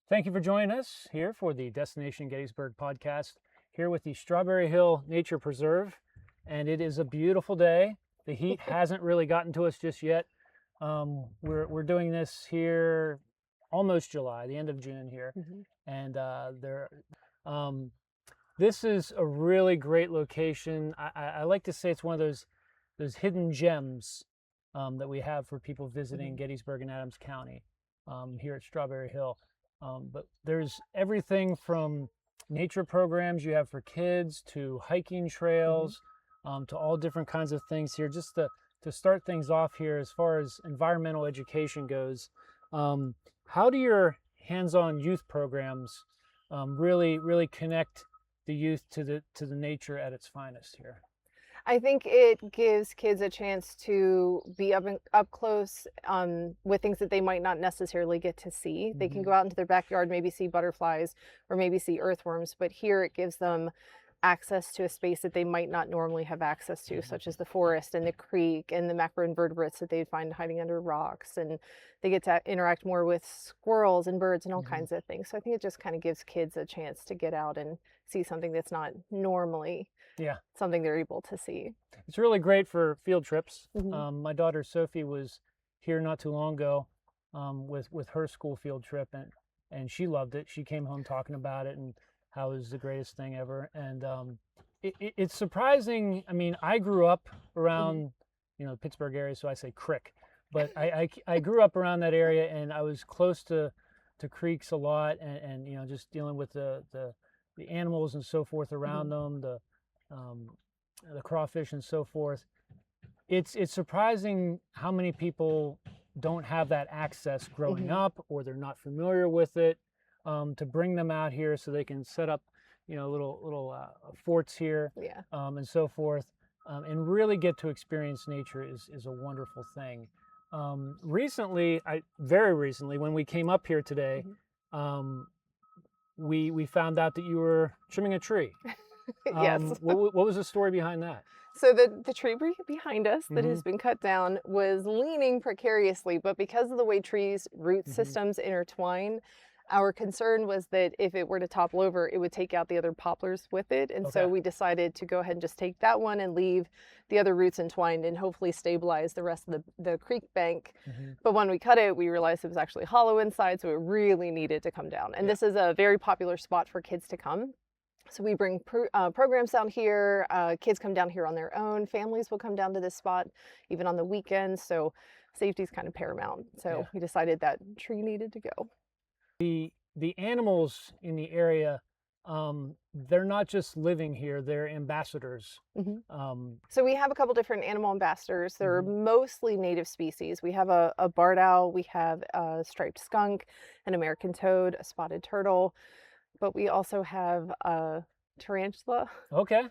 Thank you for joining us here for the Destination Gettysburg Podcast, here with the Strawberry Hill Nature Preserve. And it is a beautiful day. The heat hasn't really gotten to us just yet. We're doing this here almost July, the end of June here. And this is a really great location. I like to say it's one of those hidden gems that we have for people visiting Gettysburg and Adams County here at Strawberry Hill. But there's everything from nature programs you have for kids to hiking trails to all different kinds of things here. Just to start things off here, as far as environmental education goes, how do your hands-on youth programs really connect the youth to the nature at its finest here? I think it gives kids a chance to be up close with things that they might not necessarily get to see. They can go out into their backyard, maybe see butterflies or maybe see earthworms, but here it gives them access to a space that they might not normally have access to, such as the forest and the creek and the macroinvertebrates that they'd find hiding under rocks. And they get to interact more with squirrels and birds and all kinds of things. So I think it just kind of gives kids a chance to get out and see something that's not normally something they're able to see. It's really great for field trips. My daughter Sophie was here not too long ago with her school field trip, and she loved it. She came home talking about it and how it was the greatest thing ever. And it's surprising. I mean, I grew up around the Pittsburgh area, so I say crick, but I grew up around that area, and I was close to creeks a lot, and just dealing with the animals and so forth around them, the crawfish and so forth. It's surprising how many people don't have that access growing up, or they're not familiar with it. To bring them out here so they can set up, little forts here, and so forth, and really get to experience nature is a wonderful thing. Very recently, when we came up here today, we found out that you were trimming a tree. Yes. What was the story behind that? So the tree behind us that has been cut down was leaning precariously, but because of the way trees' root systems intertwine, our concern was that if it were to topple over, it would take out the other poplars with it. And so we decided to go ahead and just take that one and leave the other roots entwined and hopefully stabilize the rest of the creek bank. But when we cut it, we realized it was actually hollow inside, so it really needed to come down. And this is a very popular spot for kids to come. So we bring programs down here. Kids come down here on their own. Families will come down to this spot even on the weekends. So safety is kind of paramount. So we decided that tree needed to go. The animals in the area, they're not just living here, they're ambassadors. So we have a couple different animal ambassadors. They're mostly native species. We have a barred owl, we have a striped skunk, an American toad, a spotted turtle, but we also have a tarantula. Okay.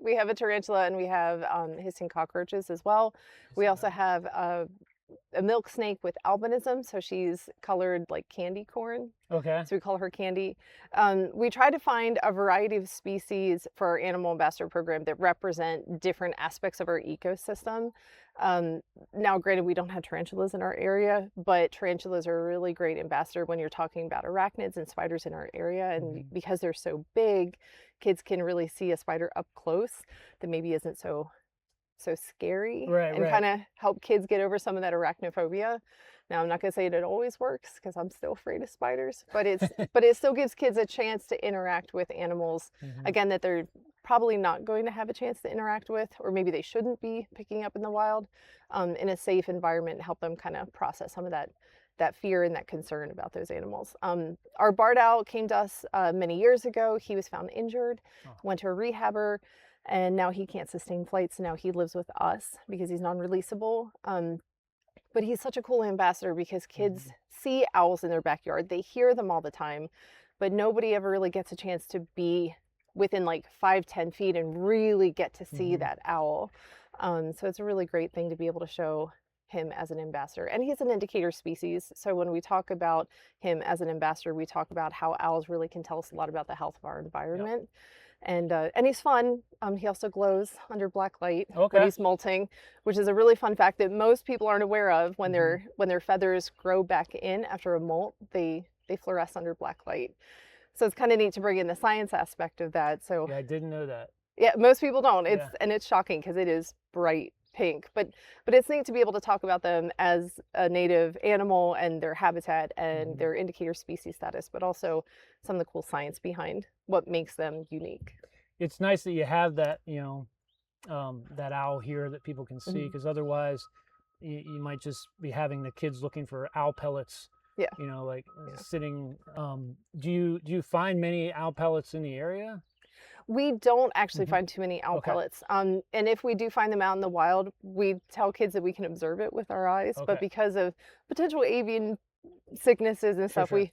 We have a tarantula, and we have hissing cockroaches as well. We also have a milk snake with albinism, so she's colored like candy corn. Okay. So we call her Candy. We try to find a variety of species for our animal ambassador program that represent different aspects of our ecosystem. Now, granted, we don't have tarantulas in our area, but tarantulas are a really great ambassador when you're talking about arachnids and spiders in our area. And because they're so big, kids can really see a spider up close that maybe isn't so scary, and kind of help kids get over some of that arachnophobia. Now, I'm not going to say that it always works because I'm still afraid of spiders, but it still gives kids a chance to interact with animals, again, that they're probably not going to have a chance to interact with, or maybe they shouldn't be picking up in the wild, in a safe environment, and help them kind of process some of that fear and that concern about those animals. Our barred owl came to us many years ago. He was found injured, went to a rehabber, and now he can't sustain flights. Now he lives with us because he's non-releasable. But he's such a cool ambassador because kids see owls in their backyard. They hear them all the time, but nobody ever really gets a chance to be within like 5-10 feet and really get to see that owl. So it's a really great thing to be able to show him as an ambassador. And he's an indicator species. So when we talk about him as an ambassador, we talk about how owls really can tell us a lot about the health of our environment. And he's fun. He also glows under black light when he's molting, which is a really fun fact that most people aren't aware of. When their feathers grow back in after a molt, they They fluoresce under black light. So it's kind of neat to bring in the science aspect of that. So Yeah, I didn't know that. yeah, most people don't. Yeah. And it's shocking because it is bright pink. But it's neat to be able to talk about them as a native animal and their habitat and their indicator species status, but also some of the cool science behind what makes them unique. It's nice that you have that, that owl here that people can see, because otherwise you might just be having the kids looking for owl pellets. Yeah. Sitting. Do you find many owl pellets in the area? We don't actually find too many owl pellets. And if we do find them out in the wild, we tell kids that we can observe it with our eyes. But because of potential avian sicknesses and stuff, we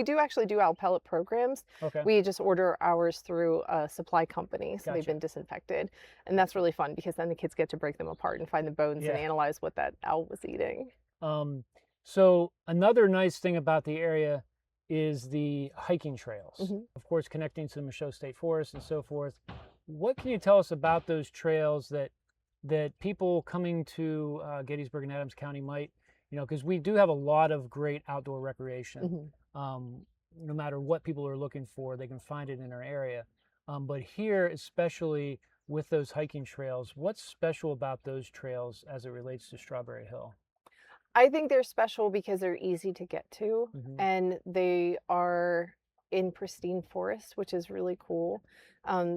do actually do owl pellet programs. We just order ours through a supply company, so they've been disinfected. And that's really fun because then the kids get to break them apart and find the bones and analyze what that owl was eating. So another nice thing about the area is the hiking trails, of course, connecting to the Michoud State Forest and so forth. What can you tell us about those trails that people coming to Gettysburg and Adams County might, because we do have a lot of great outdoor recreation. No matter what people are looking for, they can find it in our area. But here, especially with those hiking trails, what's special about those trails as it relates to Strawberry Hill? I think they're special because they're easy to get to, and they are in pristine forest, which is really cool.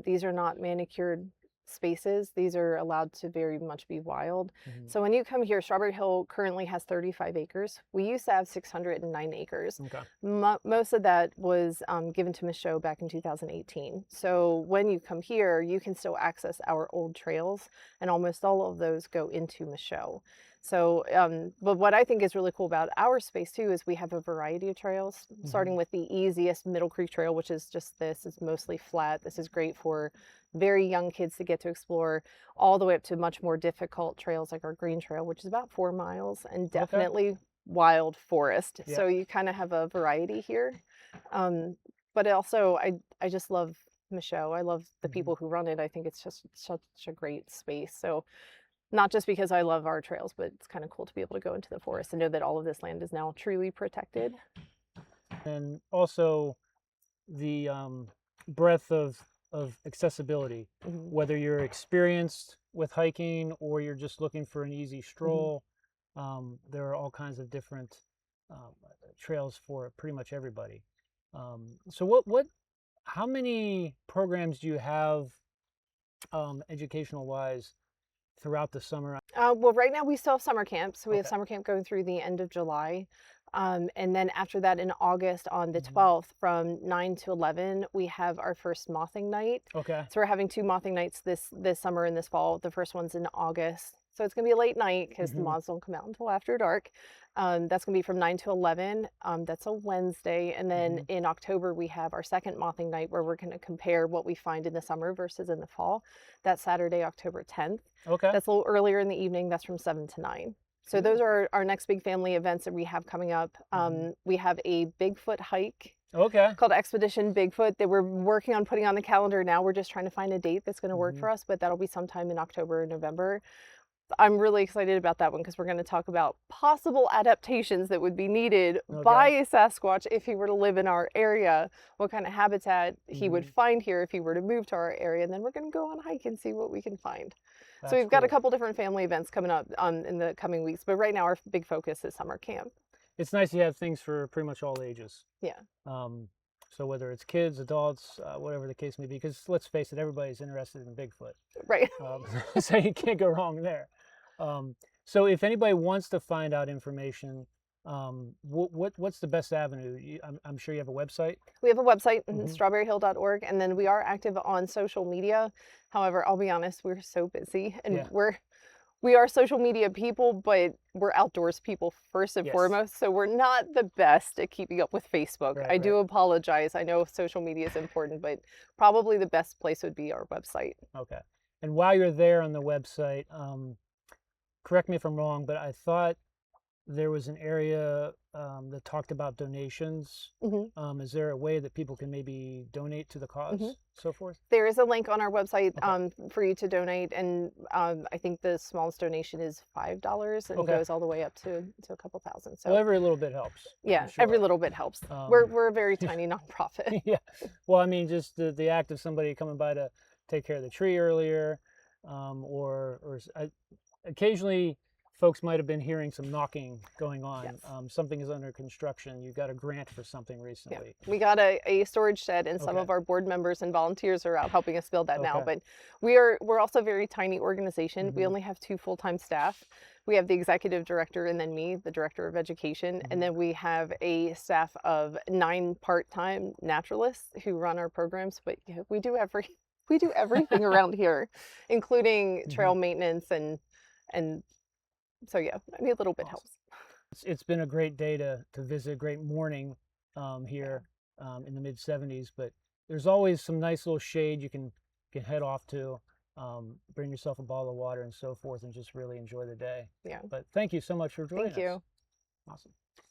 These are not manicured spaces. These are allowed to very much be wild. So when you come here, Strawberry Hill currently has 35 acres. We used to have 609 acres. Most of that was given to Michoud back in 2018. So when you come here, you can still access our old trails, and almost all of those go into Michoud. So, but what I think is really cool about our space too is we have a variety of trails, starting with the easiest Middle Creek Trail, which is just this. It's mostly flat. This is great for very young kids to get to explore, all the way up to much more difficult trails like our Green Trail, which is about 4 miles and definitely wild forest. So you kind of have a variety here. But also, I just love Michoud. I love the people who run it. I think it's just such a great space. So not just because I love our trails, but it's kind of cool to be able to go into the forest and know that all of this land is now truly protected. And also the breadth of accessibility, whether you're experienced with hiking or you're just looking for an easy stroll, there are all kinds of different trails for pretty much everybody. So how many programs do you have educational wise throughout the summer? Well, right now we still have summer camp. So we have summer camp going through the end of July. And then after that in August on the 12th from 9 to 11, we have our first mothing night. So we're having 2 mothing nights this summer and this fall. The first one's in August. So it's going to be a late night because the moths don't come out until after dark. That's going to be from 9 to 11. That's a Wednesday. And then in October, we have our second mothing night where we're going to compare what we find in the summer versus in the fall. That's Saturday, October 10th. That's a little earlier in the evening. That's from 7 to 9. So those are our next big family events that we have coming up. We have a Bigfoot hike called Expedition Bigfoot that we're working on putting on the calendar now. We're just trying to find a date that's going to work for us, but that'll be sometime in October or November. I'm really excited about that one because we're going to talk about possible adaptations that would be needed by a Sasquatch if he were to live in our area, what kind of habitat he would find here if he were to move to our area, and then we're going to go on a hike and see what we can find. So we've got a couple different family events coming up in the coming weeks, but right now our big focus is summer camp. It's nice you have things for pretty much all ages. Yeah. So whether it's kids, adults, whatever the case may be, because let's face it, everybody's interested in Bigfoot. Right. So you can't go wrong there. So if anybody wants to find out information, what's the best avenue? I'm sure you have a website. We have a website, strawberryhill.org, and then we are active on social media. However, I'll be honest, we're so busy, and we are social media people, but we're outdoors people first and foremost, so we're not the best at keeping up with Facebook. I do apologize. I know social media is important, but probably the best place would be our website. Okay. And while you're there on the website, correct me if I'm wrong, but I thought there was an area that talked about donations. Is there a way that people can maybe donate to the cause, so forth? There is a link on our website Okay. for you to donate, and I think the smallest donation is $5 and Okay. goes all the way up to a couple thousand. So Well, every little bit helps. yeah, I'm every sure. little bit helps. We're a very Yeah. tiny nonprofit. Yeah. Well, I mean, just the act of somebody coming by to take care of the tree earlier, occasionally folks might have been hearing some knocking going on. Yes. Something is under construction. You got a grant for something Yeah. recently. We got a storage shed, and some Okay. of our board members and volunteers are out helping us build that now. Okay. But we're also a very tiny organization. We Mhm. only have 2 full-time staff. We have the executive director and then me, the director of education, and then we have a staff of 9 part-time naturalists who run our programs. But yeah, we do everything around here, including trail maintenance and so yeah, I mean, a little bit Awesome. helps. It's been a great day to visit, a great morning here in the mid-70s, but there's always some nice little shade you can head off to, bring yourself a bottle of water and so forth, and just really enjoy the day. Yeah. But thank you so much for joining Thank you. us. Awesome.